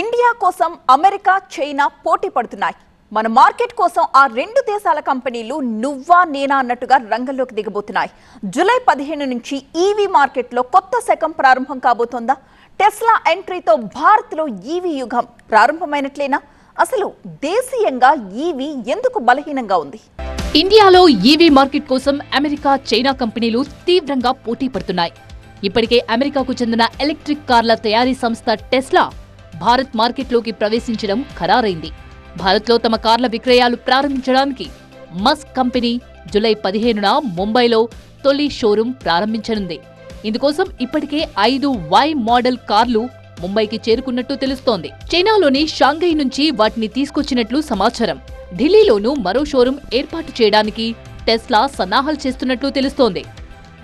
India కోసం America China పోటీ పడుతున్నాయి. మన మార్కెట్ కోసం ఆ రెండు దేశాల కంపెనీలు నువ్వా నేనా అన్నట్టుగా రంగంలోకి దిగబోతున్నాయి. జూలై 15 నుంచి ఈవీ మార్కెట్లో కొత్త శకం ప్రారంభం కాబోతోందా? టెస్లా ఎంట్రీతో భారత్లో ఈవీ యుగం ప్రారంభమైనట్లేనా? అసలు దేశీయంగా ఈవీ ఎందుకు బలహీనంగా ఉంది? ఇండియాలో ఈవీ మార్కెట్ కోసం అమెరికా చైనా కంపెనీలు తీవ్రంగా పోటీ పడుతున్నాయి. ఇప్పటికే అమెరికాకు చెందిన ఎలక్ట్రిక్ కార్ల తయారీ సంస్థ టెస్లా భారత్ మార్కెట్లోకి ప్రవేశించడం ఖరారైంది. భారత్లో తమ కార్ల విక్రయాలు ప్రారంభించడానికి మస్క్ కంపెనీ జూలై 15న ముంబైలో తొలి షోరూం ప్రారంభించనుంది. ఇందుకోసం ఇప్పటికే 5 వై మోడల్ కార్లు ముంబైకి చేరుకున్నట్టు తెలుస్తోంది. చైనాలోని షాంఘై నుంచి వాటిని తీసుకొచ్చినట్లు సమాచారం. ఢిల్లీలోనూ మరో షోరూం ఏర్పాటు చేయడానికి టెస్లా సన్నాహాలు చేస్తున్నట్లు తెలుస్తోంది.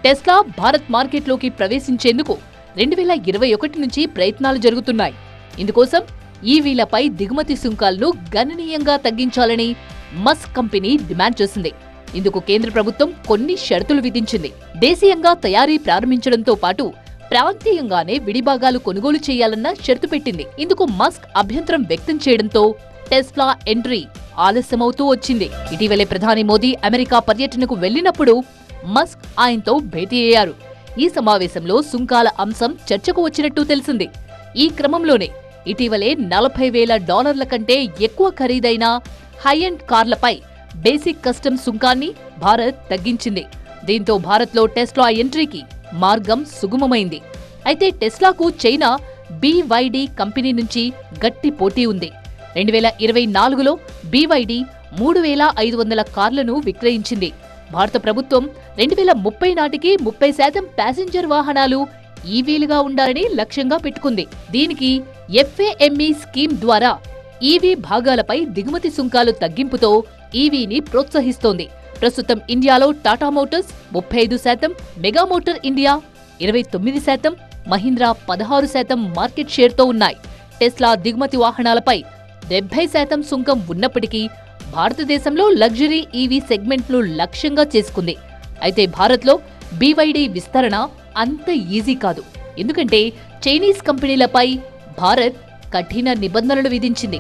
టెస్లా భారత్ మార్కెట్లోకి ప్రవేశించేందుకు 2021 నుంచి ప్రయత్నాలు జరుగుతున్నాయి. ఇందుకోసం ఈవీలపై దిగుమతి సుంకాలను గణనీయంగా తగ్గించాలని మస్క్ కంపెనీ డిమాండ్ చేసింది. ఇందుకు కేంద్ర ప్రభుత్వం కొన్ని షరతులు విధించింది. దేశీయంగా తయారీ ప్రారంభించడంతో పాటు ప్రాంతీయంగానే విడిభాగాలు కొనుగోలు చేయాలన్న షరతు పెట్టింది. ఇందుకు మస్క్ అభ్యంతరం వ్యక్తం చేయడంతో టెస్లా ఎంట్రీ ఆలస్యమవుతూ వచ్చింది. ఇటీవలే ప్రధాని మోదీ అమెరికా పర్యటనకు వెళ్లినప్పుడు మస్క్ ఆయనతో భేటీ అయ్యారు. ఈ సమావేశంలో సుంకాల అంశం చర్చకు వచ్చినట్టు తెలిసింది. ఈ క్రమంలోనే ఇటీవలే $40,000 కంటే ఎక్కువ ఖరీదైన హై ఎండ్ కార్లపై బేసిక్ కస్టమ్ సుంకాన్ని భారత్ తగ్గించింది. దీంతో భారత్లో టెస్లా ఎంట్రీకి మార్గం సుగమమైంది. అయితే టెస్లాకు చైనా BYD కంపెనీ నుంచి గట్టి పోటీ ఉంది. 2024లో BYD 3,500 కార్లను విక్రయించింది. భారత ప్రభుత్వం 2030 నాటికి 30% ప్యాసింజర్ వాహనాలు ఈవీలుగా ఉండాలని లక్ష్యంగా పెట్టుకుంది. దీనికి FAME స్కీమ్ ద్వారా ఈవీ భాగాలపై దిగుమతి సుంకాలు తగ్గింపుతో ఈవీని ప్రోత్సహిస్తోంది. ప్రస్తుతం ఇండియాలో Tata Motors 35%, MG Motor India 29%, Mahindra 16% market షేర్తో ఉన్నాయి. టెస్లా దిగుమతి వాహనాలపై 70% సుంకం ఉన్నప్పటికీ భారతదేశంలో లగ్జరీ ఈవీ సెగ్మెంట్ను లక్ష్యంగా చేసుకుంది. అయితే భారత్లో BYD విస్తరణ అంత ఈజీ కాదు. ఎందుకంటే చైనీస్ కంపెనీలపై భారత్ కఠిన నిబంధనలు విధించింది.